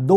2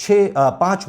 5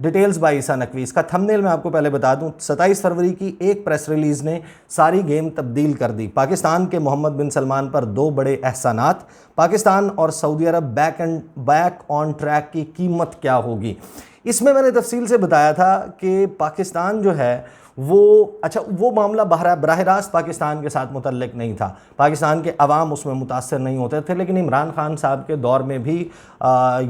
details by عیسیٰ نقوی. اس کا تھمبنیل میں آپ کو پہلے بتا دوں. 27 فروری کی ایک پریس ریلیز نے ساری گیم تبدیل کر دی. پاکستان کے محمد بن سلمان پر 2 بڑے احسانات. پاکستان اور سعودی عرب بیک آن ٹریک کی قیمت کیا ہوگی. اس میں نے تفصیل سے بتایا تھا کہ پاکستان جو ہے وہ معاملہ براہ راست پاکستان کے ساتھ متعلق نہیں تھا. پاکستان کے عوام اس میں متاثر نہیں ہوتے تھے, لیکن عمران خان صاحب کے دور میں بھی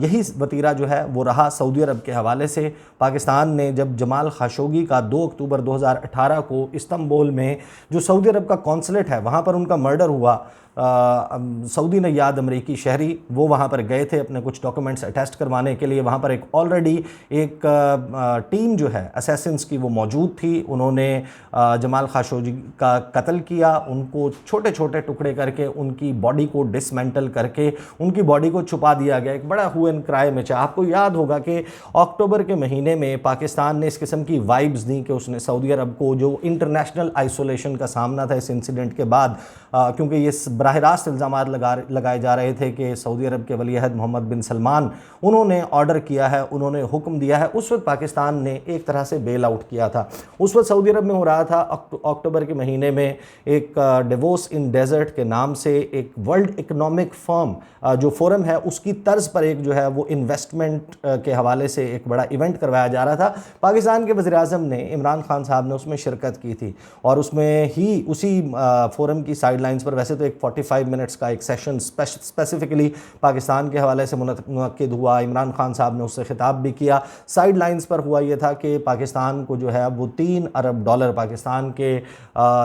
یہی وتیرہ جو ہے وہ رہا. سعودی عرب کے حوالے سے پاکستان نے جب جمال خاشقجی کا 2 اکتوبر 2018 کو استنبول میں جو سعودی عرب کا کونسلیٹ ہے وہاں پر ان کا مرڈر ہوا, سعودی نیاد امریکی شہری وہ وہاں پر گئے تھے اپنے کچھ ڈاکومنٹس اٹیسٹ کروانے کے لیے. وہاں پر آلریڈی ایک ٹیم جو ہے اسیسنس کی وہ موجود تھی. انہوں نے جمال خاشقجی کا قتل کیا, ان کو چھوٹے چھوٹے ٹکڑے کر کے ان کی باڈی کو ڈسمینٹل کر کے ان کی باڈی کو چھپا دیا گیا. ایک بڑا ہو اینڈ کرائے مچا. آپ کو یاد ہوگا کہ اکتوبر کے مہینے میں پاکستان نے اس قسم کی وائبز دیں کہ اس نے سعودی عرب کو جو انٹرنیشنل آئسولیشن کا سامنا تھا اس انسیڈنٹ کے بعد, کیونکہ یہ براہ راست الزامات لگائے جا رہے تھے کہ سعودی عرب کے ولی عہد محمد بن سلمان انہوں نے آرڈر کیا ہے, انہوں نے حکم دیا ہے. اس وقت پاکستان نے ایک طرح سے بیل آؤٹ کیا تھا. اس وقت سعودی عرب میں ہو رہا تھا اکتوبر کے مہینے میں ایک ڈیووس ان ڈیزرٹ کے نام سے ایک ورلڈ اکنامک جو فورم ہے اس کی طرز پر ایک جو ہے وہ انویسٹمنٹ کے حوالے سے ایک بڑا ایونٹ کروایا جا رہا تھا. پاکستان کے وزیر اعظم نے عمران خان صاحب نے اس میں شرکت کی تھی, اور اس میں ہی اسی فورم کی سائیڈ لائنز پر ویسے تو ایک 45 منٹس کا ایک سیشن اسپیسیفکلی پاکستان کے حوالے سے منعقد ہوا. عمران خان صاحب نے اس سے خطاب بھی کیا. سائیڈ لائنز پر ہوا یہ تھا کہ پاکستان کو جو ہے وہ $3 ارب پاکستان کے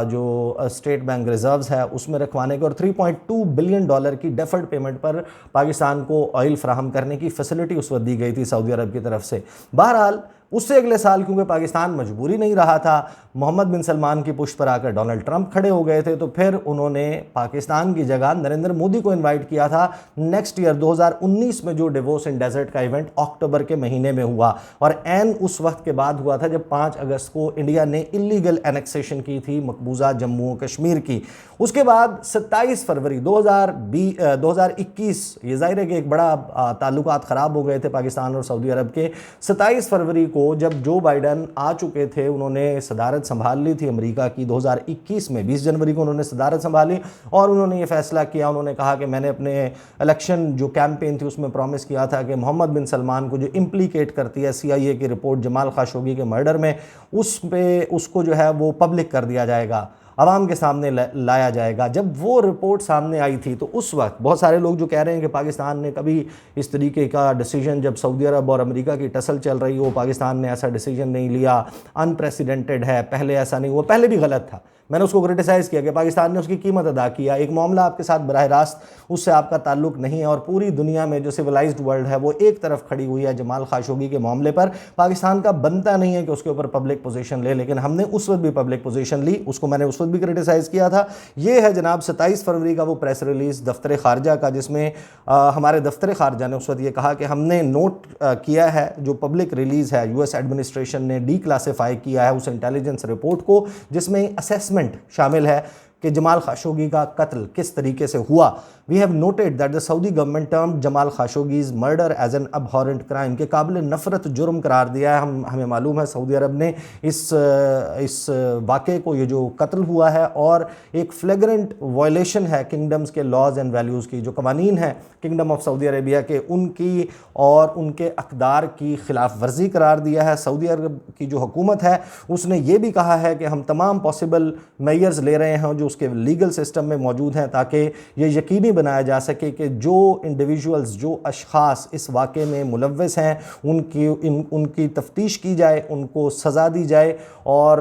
جو اسٹیٹ بینک ریزروز ہے اس میں رکھوانے کے, اور $3.2 بلین کی ڈیفرڈ پیمنٹ پر پاکستان کو آئل فراہم کرنے کی فیسلٹی اس وقت دی گئی تھی سعودی عرب کی طرف سے. بہرحال اس سے اگلے سال کیونکہ پاکستان مجبوری نہیں رہا تھا, محمد بن سلمان کی پشت پر آ کر ڈونلڈ ٹرمپ کھڑے ہو گئے تھے, تو پھر انہوں نے پاکستان کی جگہ نریندر مودی کو انوائٹ کیا تھا نیکسٹ ایئر 2019 میں جو ڈیووس ان ڈیزرٹ کا ایونٹ اکتوبر کے مہینے میں ہوا, اور عین اس وقت کے بعد ہوا تھا جب 5 اگست کو انڈیا نے اللیگل اینیکسیشن کی تھی مقبوضہ جموں و کشمیر کی. اس کے بعد 27 فروری 2021, یہ ظاہر ہے کہ ایک بڑا تعلقات خراب ہو گئے تھے پاکستان اور سعودی عرب کے. 27 فروری کو جب جو بائیڈن آ چکے تھے, انہوں نے صدارت سنبھال لی تھی امریکہ کی 2021 میں, 20 جنوری کو انہوں نے صدارت سنبھالی, اور انہوں نے یہ فیصلہ کیا, انہوں نے کہا کہ میں نے اپنے الیکشن جو کیمپین تھی اس میں پرومس کیا تھا کہ محمد بن سلمان کو جو امپلیکیٹ کرتی ہے CIA کی رپورٹ جمال خاشقجی کے مرڈر میں, اس کو جو ہے وہ پبلک کر دیا جائے گا, عوام کے سامنے لایا جائے گا. جب وہ رپورٹ سامنے آئی تھی تو اس وقت بہت سارے لوگ جو کہہ رہے ہیں کہ پاکستان نے کبھی اس طریقے کا ڈیسیجن, جب سعودی عرب اور امریکہ کی ٹسل چل رہی ہو, پاکستان نے ایسا ڈیسیجن نہیں لیا, انپریسیڈنٹڈ ہے, پہلے ایسا نہیں ہوا. پہلے بھی غلط تھا, میں نے اس کو کرٹیسائز کیا کہ پاکستان نے اس کی قیمت ادا کیا. ایک معاملہ آپ کے ساتھ براہ راست اس سے آپ کا تعلق نہیں ہے, اور پوری دنیا میں جو سویلائزڈ ورلڈ ہے وہ ایک طرف کھڑی ہوئی ہے جمال خاشقجی کے معاملے پر. پاکستان کا بنتا نہیں ہے کہ اس کے اوپر پبلک پوزیشن لے, لیکن ہم نے اس وقت بھی پبلک پوزیشن لی, اس کو میں نے اس وقت بھی کرٹیسائز کیا تھا. یہ ہے جناب 27 فروری کا وہ پریس ریلیز دفتر خارجہ کا, جس میں ہمارے دفتر خارجہ نے اس وقت یہ کہا کہ ہم نے نوٹ کیا ہے جو پبلک ریلیز ہے, US ایڈمنسٹریشن نے ڈی کلاسیفائی کیا ہے اس انٹیلیجنس رپورٹ کو, جس میں اسیسمنٹ شامل ہے کہ جمال خاشقجی کا قتل کس طریقے سے ہوا. We have noted that the Saudi government termed Jamal خاشقجی's murder as an abhorrent crime, کہ قابل نفرت جرم قرار دیا ہے. ہمیں معلوم ہے سعودی عرب نے اس واقعے کو, یہ جو قتل ہوا ہے, اور ایک فلیگرنٹ وائلیشن ہے کنگڈمز کے لاز اینڈ ویلیوز کی, جو قوانین ہیں کنگڈم آف سعودی عربیہ کے, ان کی اور ان کے اقدار کی خلاف ورزی قرار دیا ہے. سعودی عرب کی جو حکومت ہے اس نے یہ بھی کہا ہے کہ ہم تمام پاسبل میئرز لے رہے ہیں جو اس کے لیگل سسٹم میں موجود ہیں, تاکہ یہ یقینی بنایا جا سکے کہ جو انڈیویجولز, جو اشخاص اس واقعے میں ملوث ہیں, ان کی تفتیش کی جائے, ان کو سزا دی جائے, اور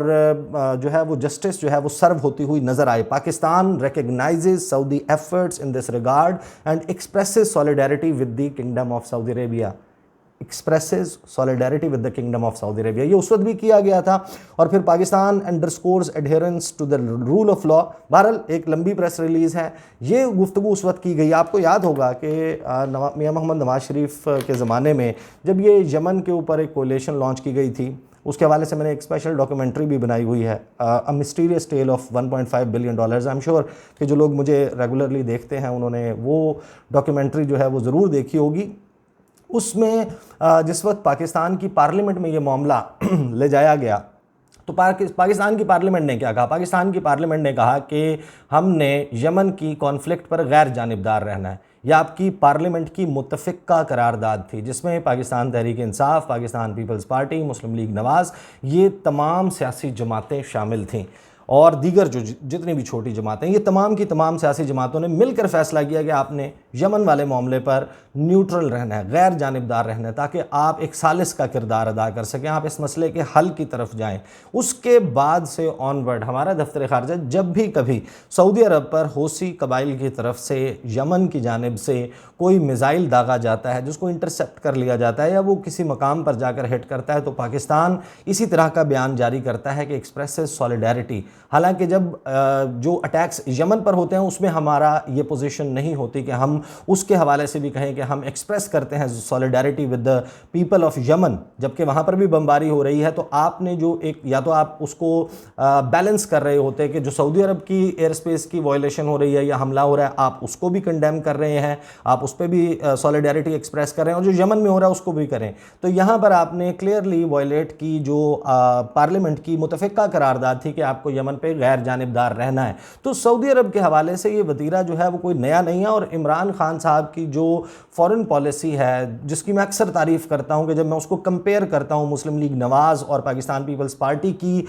جو ہے وہ جسٹس جو ہے وہ سرو ہوتی ہوئی نظر آئے. Pakistan recognises Saudi efforts in this regard and expresses solidarity with the kingdom of Saudi Arabia. Expresses solidarity with the kingdom of Saudi Arabia, یہ اس وقت بھی کیا گیا تھا. اور پھر Pakistan underscores adherence to the rule of law. بہرحال ایک لمبی پریس ریلیز ہے, یہ گفتگو اس وقت کی گئی. آپ کو یاد ہوگا کہ میاں محمد نواز شریف کے زمانے میں جب یہ یمن کے اوپر ایک کولیشن لانچ کی گئی تھی, اس کے حوالے سے میں نے ایک اسپیشل ڈاکیومنٹری بھی بنائی ہوئی ہے, A Mysterious Tale of $1.5 billion. I'm sure کہ جو لوگ مجھے ریگولرلی دیکھتے ہیں انہوں نے وہ ڈاکیومنٹری جو ہے وہ ضرور دیکھی ہوگی. اس میں جس وقت پاکستان کی پارلیمنٹ میں یہ معاملہ لے جایا گیا تو پاکستان کی پارلیمنٹ نے کیا کہا؟ پاکستان کی پارلیمنٹ نے کہا کہ ہم نے یمن کی کانفلکٹ پر غیر جانبدار رہنا ہے۔ یہ آپ کی پارلیمنٹ کی متفقہ قرارداد تھی جس میں پاکستان تحریک انصاف، پاکستان پیپلز پارٹی، مسلم لیگ نواز، یہ تمام سیاسی جماعتیں شامل تھیں، اور دیگر جو جتنی بھی چھوٹی جماعتیں، یہ تمام کی تمام سیاسی جماعتوں نے مل کر فیصلہ کیا کہ آپ نے یمن والے معاملے پر نیوٹرل رہنا ہے، غیر جانبدار رہنا ہے، تاکہ آپ ایک ثالث کا کردار ادا کر سکیں، آپ اس مسئلے کے حل کی طرف جائیں۔ اس کے بعد سے آن ورڈ ہمارا دفتر خارجہ جب بھی کبھی سعودی عرب پر حوثی قبائل کی طرف سے یمن کی جانب سے کوئی میزائل داغا جاتا ہے، جس کو انٹرسیپٹ کر لیا جاتا ہے یا وہ کسی مقام پر جا کر ہٹ کرتا ہے، تو پاکستان اسی طرح کا بیان جاری کرتا ہے کہ ایکسپریسز سولیڈیرٹی۔ حالانکہ جب جو اٹیکس یمن پر ہوتے ہیں اس میں ہمارا یہ پوزیشن نہیں ہوتی کہ ہم اس کے حوالے سے بھی کہیں کہ ہم ایکسپریس کرتے ہیں سولیڈیرٹی ود دا پیپل آف یمن، جبکہ وہاں پر بھی بمباری ہو رہی ہے، تو آپ نے جو ایک یا تو آپ اس کو بیلنس کر رہے ہوتے کہ جو سعودی عرب کی ایئر سپیس کی وائلیشن ہو رہی ہے یا حملہ ہو رہا ہے، آپ اس کو بھی کنڈیم کر رہے ہیں، آپ اس پہ بھی سولیڈیرٹی ایکسپریس کر رہے ہیں، اور جو یمن میں ہو رہا ہے اس کو بھی کریں۔ تو یہاں پر آپ نے کلیئرلی وائلیٹ کی جو پارلیمنٹ کی متفقہ قرارداد تھی کہ آپ کو یمن پہ غیر جانبدار رہنا ہے۔ تو سعودی عرب کے حوالے سے یہ وتیرہ جو ہے وہ کوئی نیا نہیں ہے، اور عمران خان صاحب کی جو فورن پالیسی ہے، جس کی میں اکثر تعریف کرتا ہوں کہ جب میں اس کو کمپیئر کرتا ہوں مسلم لیگ نواز اور پاکستان پیپلز پارٹی کی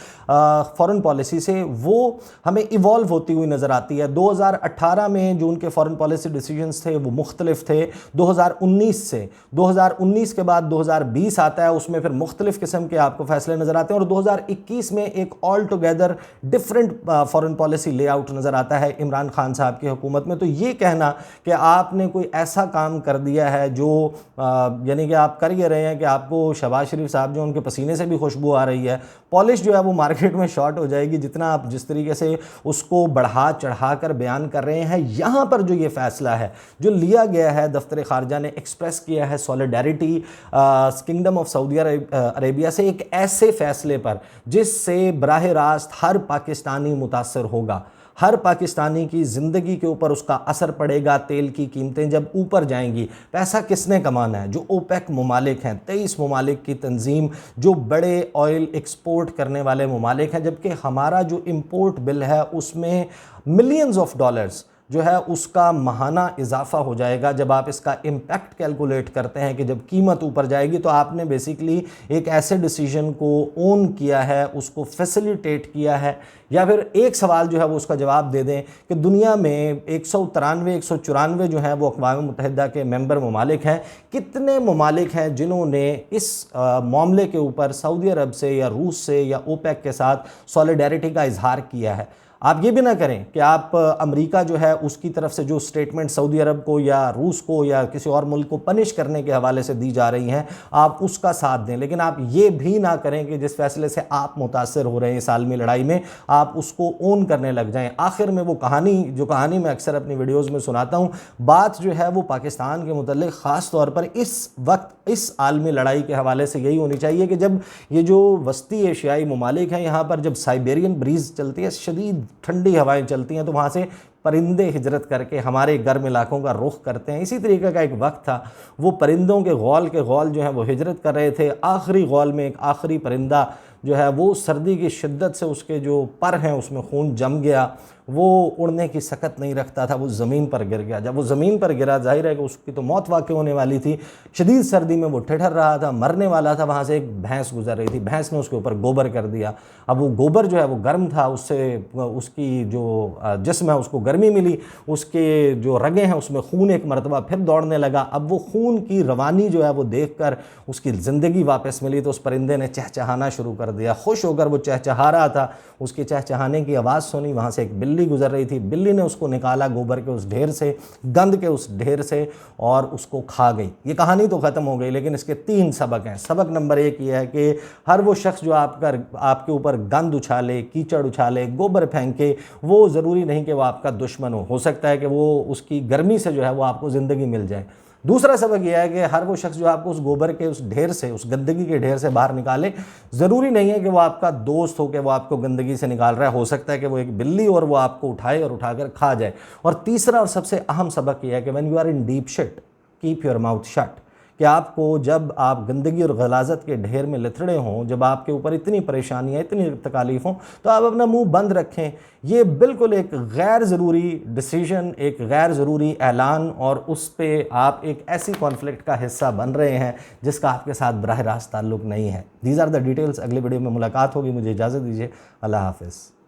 فورن پالیسی سے، وہ ہمیں ایوالو ہوتی ہوئی نظر آتی ہے۔ 2018 میں جو ان کے فورن پالیسی ڈیسیجنز تھے وہ مختلف تھے 2019 سے، 2019 کے بعد 2020 آتا ہے، اس میں پھر مختلف قسم کے آپ کو فیصلے نظر آتے ہیں، اور 2021 میں ایک all together different foreign policy lay out نظر آتا ہے عمران خان صاحب کی حکومت میں۔ تو یہ کہنا کہ آپ نے کوئی ایسا کام کر دیا ہے جو یعنی کہ آپ کر یہ رہے ہیں کہ آپ کو شہباز شریف صاحب جو ان کے پسینے سے بھی خوشبو آ رہی ہے، پالش جو ہے وہ مارکیٹ میں شارٹ ہو جائے گی جتنا آپ جس طریقے سے اس کو بڑھا چڑھا کر بیان کر رہے ہیں۔ یہاں پر جو یہ فیصلہ ہے جو لیا گیا ہے، دفتر خارجہ نے ایکسپریس کیا ہے سولیڈیرٹی کنگڈم آف سعودی عربیہ سے، ایک ایسے فیصلے پر جس سے براہ راست ہر پاکستانی متاثر ہوگا، ہر پاکستانی کی زندگی کے اوپر اس کا اثر پڑے گا۔ تیل کی قیمتیں جب اوپر جائیں گی، پیسہ کس نے کمانا ہے؟ جو اوپیک ممالک ہیں، 23 ممالک کی تنظیم، جو بڑے آئل ایکسپورٹ کرنے والے ممالک ہیں، جبکہ ہمارا جو امپورٹ بل ہے اس میں ملینز آف ڈالرز جو ہے اس کا ماہانہ اضافہ ہو جائے گا۔ جب آپ اس کا امپیکٹ کیلکولیٹ کرتے ہیں کہ جب قیمت اوپر جائے گی، تو آپ نے بیسیکلی ایک ایسے ڈیسیجن کو اون کیا ہے، اس کو فیسیلیٹیٹ کیا ہے۔ یا پھر ایک سوال جو ہے وہ اس کا جواب دے دیں کہ دنیا میں 193 194 جو ہیں وہ اقوام متحدہ کے ممبر ممالک ہیں، کتنے ممالک ہیں جنہوں نے اس معاملے کے اوپر سعودی عرب سے یا روس سے یا اوپیک کے ساتھ سولیڈیرٹی کا اظہار کیا ہے؟ آپ یہ بھی نہ کریں کہ آپ امریکہ جو ہے اس کی طرف سے جو سٹیٹمنٹ سعودی عرب کو یا روس کو یا کسی اور ملک کو پنش کرنے کے حوالے سے دی جا رہی ہیں، آپ اس کا ساتھ دیں، لیکن آپ یہ بھی نہ کریں کہ جس فیصلے سے آپ متاثر ہو رہے ہیں اس عالمی لڑائی میں، آپ اس کو اون کرنے لگ جائیں۔ آخر میں وہ کہانی میں اکثر اپنی ویڈیوز میں سناتا ہوں، بات جو ہے وہ پاکستان کے متعلق خاص طور پر اس وقت اس عالمی لڑائی کے حوالے سے یہی ہونی چاہیے کہ جب یہ جو وسطی ایشیائی ممالک ہیں، یہاں پر جب سائبیرین بریز چلتی ہے، شدید ٹھنڈی ہوائیں چلتی ہیں، تو وہاں سے پرندے ہجرت کر کے ہمارے گرم علاقوں کا رخ کرتے ہیں۔ اسی طریقے کا ایک وقت تھا، وہ پرندوں کے غول جو ہیں وہ ہجرت کر رہے تھے۔ آخری غول میں ایک آخری پرندہ جو ہے وہ سردی کی شدت سے اس کے جو پر ہیں اس میں خون جم گیا، وہ اڑنے کی سکت نہیں رکھتا تھا، وہ زمین پر گر گیا۔ جب وہ زمین پر گرا، ظاہر ہے کہ اس کی تو موت واقع ہونے والی تھی، شدید سردی میں وہ ٹھٹر رہا تھا، مرنے والا تھا۔ وہاں سے ایک بھینس گزر رہی تھی، بھینس نے اس کے اوپر گوبر کر دیا۔ اب وہ گوبر جو ہے وہ گرم تھا، اس سے اس کی جو جسم ہے اس کو گرمی ملی، اس کے جو رگیں ہیں اس میں خون ایک مرتبہ پھر دوڑنے لگا۔ اب وہ خون کی روانی جو ہے وہ دیکھ کر اس کی زندگی واپس ملی، تو اس پرندے نے چہچہانا شروع کر دیا، خوش ہو کر وہ چہچہا رہا تھا۔ اس کے چہچہانے کی آواز سنی، وہاں سے ایک بلی گزر رہی تھی، بلی نے اس کو نکالا گوبر کے اس ڈھیر سے، گند کے اس ڈھیر سے، اور اس کو کھا گئی۔ یہ کہانی تو ختم ہو گئی، لیکن اس کے 3 سبق ہیں۔ سبق نمبر 1 یہ ہے کہ ہر وہ شخص جو آپ کے اوپر گند اچھالے، کیچڑ اچھالے، گوبر پھینکے، وہ ضروری نہیں کہ وہ آپ کا دشمن ہو سکتا ہے کہ وہ اس کی گرمی سے جو ہے وہ آپ کو زندگی مل جائے۔ دوسرا سبق یہ ہے کہ ہر وہ شخص جو آپ کو اس گوبر کے اس ڈھیر سے، اس گندگی کے ڈھیر سے باہر نکالے، ضروری نہیں ہے کہ وہ آپ کا دوست ہو کہ وہ آپ کو گندگی سے نکال رہا ہے، ہو سکتا ہے کہ وہ ایک بلی اور وہ آپ کو اٹھائے اور اٹھا کر کھا جائے۔ اور تیسرا اور سب سے اہم سبق یہ ہے کہ when you are in deep shit, keep your mouth shut، کہ آپ کو جب آپ گندگی اور غلاظت کے ڈھیر میں لتڑے ہوں، جب آپ کے اوپر اتنی پریشانیاں، اتنی تکالیف ہوں، تو آپ اپنا منہ بند رکھیں۔ یہ بالکل ایک غیر ضروری ڈیسیژن، ایک غیر ضروری اعلان، اور اس پہ آپ ایک ایسی کانفلکٹ کا حصہ بن رہے ہیں جس کا آپ کے ساتھ براہ راست تعلق نہیں ہے۔ These are the details. اگلے ویڈیو میں ملاقات ہوگی، مجھے اجازت دیجیے، اللہ حافظ۔